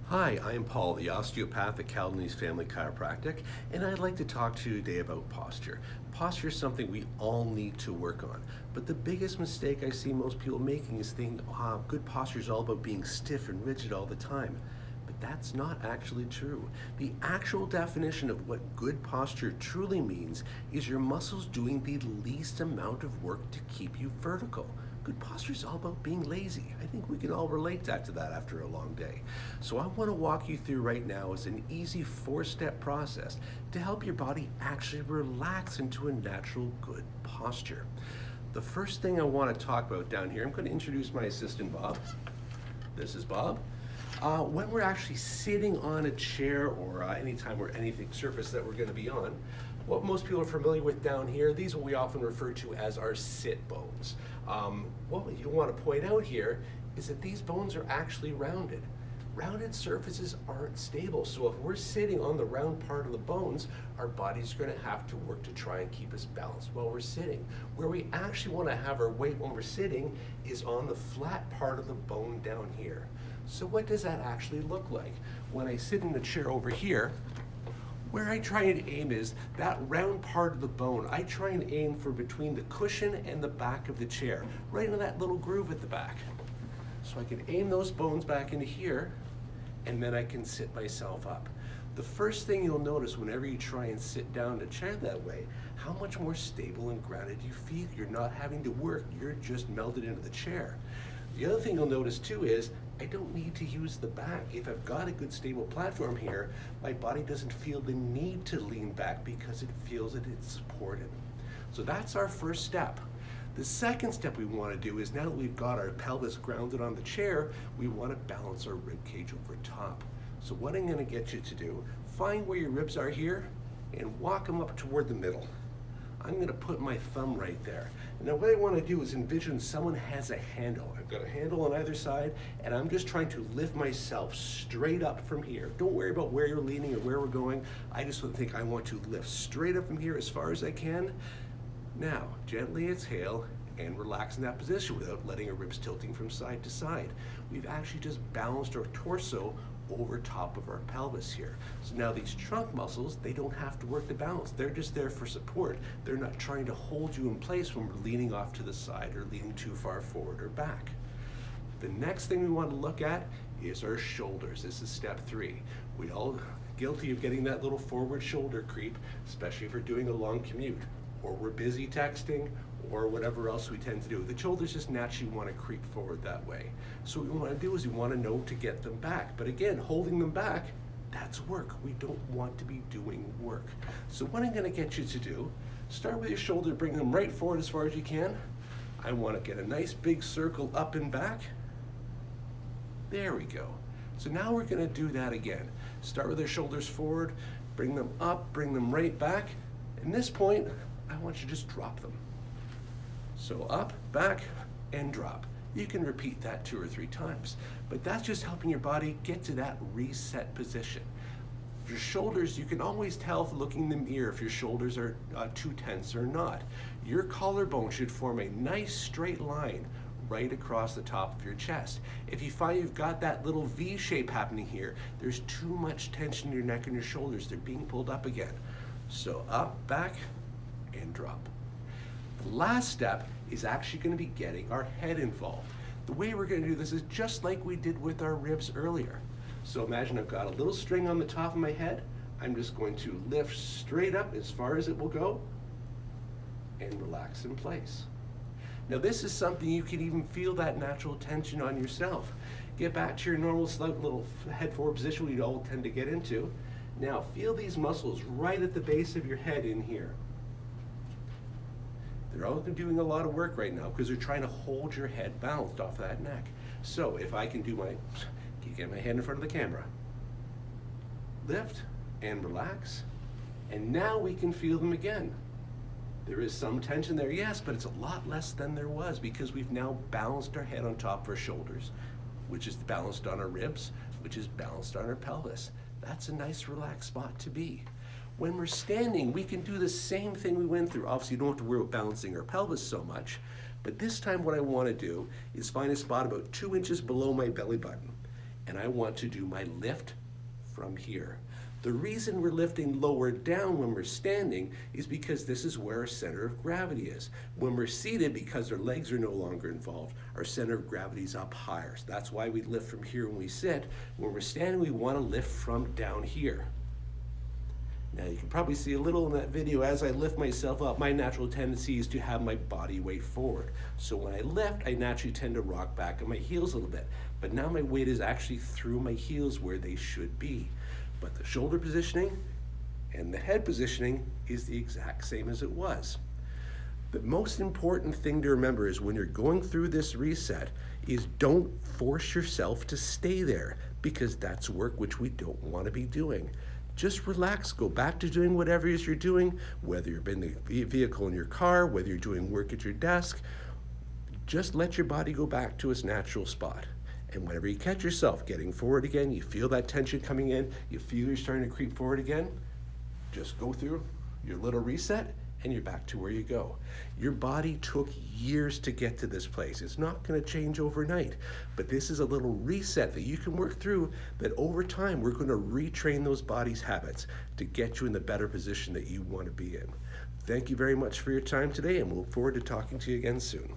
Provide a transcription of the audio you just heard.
Hi, I'm Paul, the osteopath at Caldenese Family Chiropractic, and I'd like to talk to you today about posture. Posture is something we all need to work on, but the biggest mistake I see most people making is thinking, good posture is all about being stiff and rigid all the time. But that's not actually true. The actual definition of what good posture truly means is your muscles doing the least amount of work to keep you vertical. Good posture is all about being lazy. I think we can all relate to that after a long day. So I want to walk you through right now is an easy 4-step process to help your body actually relax into a natural good posture. The first thing I want to talk about down here, I'm going to introduce my assistant Bob. This is Bob. When we're actually sitting on a chair or anytime or anything surface that we're going to be on, what most people are familiar with down here, these are what we often refer to as our sit bones. What you want to point out here is that these bones are actually rounded. Rounded surfaces aren't stable, so if we're sitting on the round part of the bones, our body's going to have to work to try and keep us balanced while we're sitting. Where we actually want to have our weight when we're sitting is on the flat part of the bone down here. So what does that actually look like? When I sit in the chair over here, where I try and aim is that round part of the bone. I try and aim for between the cushion and the back of the chair, right in that little groove at the back. So I can aim those bones back into here, and then I can sit myself up. The first thing you'll notice whenever you try and sit down in a chair that way, how much more stable and grounded you feel. You're not having to work, you're just melted into the chair. The other thing you'll notice too is I don't need to use the back. If I've got a good stable platform here, my body doesn't feel the need to lean back because it feels that it's supported. So that's our first step. The second step we want to do is now that we've got our pelvis grounded on the chair, we want to balance our rib cage over top. So what I'm going to get you to do, find where your ribs are here and walk them up toward the middle. I'm going to put my thumb right there. Now what I want to do is envision someone has a handle. I've got a handle on either side, and I'm just trying to lift myself straight up from here. Don't worry about where you're leaning or where we're going. I just I want to lift straight up from here as far as I can. Now, gently exhale and relax in that position without letting our ribs tilting from side to side. We've actually just balanced our torso over top of our pelvis here. So now these trunk muscles, they don't have to work the balance. They're just there for support. They're not trying to hold you in place when we're leaning off to the side or leaning too far forward or back. The next thing we want to look at is our shoulders. This is step 3. We all guilty of getting that little forward shoulder creep, especially if we're doing a long commute or we're busy texting or whatever else we tend to do. The shoulders just naturally want to creep forward that way. So what we want to do is we want to know to get them back. But again, holding them back, that's work. We don't want to be doing work. So what I'm going to get you to do, start with your shoulder, bring them right forward as far as you can. I want to get a nice big circle up and back. There we go. So now we're going to do that again. Start with our shoulders forward, bring them up, bring them right back. At this point, I want you to just drop them. So up, back, and drop. You can repeat that 2 or 3 times, but that's just helping your body get to that reset position. Your shoulders, you can always tell from looking in the mirror if your shoulders are too tense or not. Your collarbone should form a nice straight line right across the top of your chest. If you find you've got that little V shape happening here, there's too much tension in your neck and your shoulders. They're being pulled up again. So up, back, and drop. The last step is actually going to be getting our head involved. The way we're going to do this is just like we did with our ribs earlier. So imagine I've got a little string on the top of my head. I'm just going to lift straight up as far as it will go and relax in place. Now this is something you can even feel that natural tension on yourself. Get back to your normal slight little head forward position we all tend to get into. Now feel these muscles right at the base of your head in here. They're all doing a lot of work right now because they're trying to hold your head balanced off that neck. So if I can get my head in front of the camera, lift and relax, and now we can feel them again. There is some tension there, yes, but it's a lot less than there was because we've now balanced our head on top of our shoulders, which is balanced on our ribs, which is balanced on our pelvis. That's a nice relaxed spot to be. When we're standing, we can do the same thing we went through. Obviously, you don't have to worry about balancing our pelvis so much, but this time what I want to do is find a spot about 2 inches below my belly button. and I want to do my lift from here. The reason we're lifting lower down when we're standing is because this is where our center of gravity is. When we're seated, because our legs are no longer involved, our center of gravity is up higher. So that's why we lift from here when we sit. When we're standing, we want to lift from down here. Now you can probably see a little in that video as I lift myself up, my natural tendency is to have my body weight forward. So when I lift, I naturally tend to rock back on my heels a little bit. But now my weight is actually through my heels where they should be. But the shoulder positioning and the head positioning is the exact same as it was. The most important thing to remember is when you're going through this reset is don't force yourself to stay there, because that's work which we don't want to be doing. Just relax, go back to doing whatever it is you're doing, whether you're in the vehicle in your car, whether you're doing work at your desk. Just let your body go back to its natural spot. And whenever you catch yourself getting forward again, you feel that tension coming in, you feel you're starting to creep forward again, just go through your little reset and you're back to where you go. Your body took years to get to this place. It's not going to change overnight, but this is a little reset that you can work through, that over time we're going to retrain those body's habits to get you in the better position that you want to be in. Thank you very much for your time today, and we'll look forward to talking to you again soon.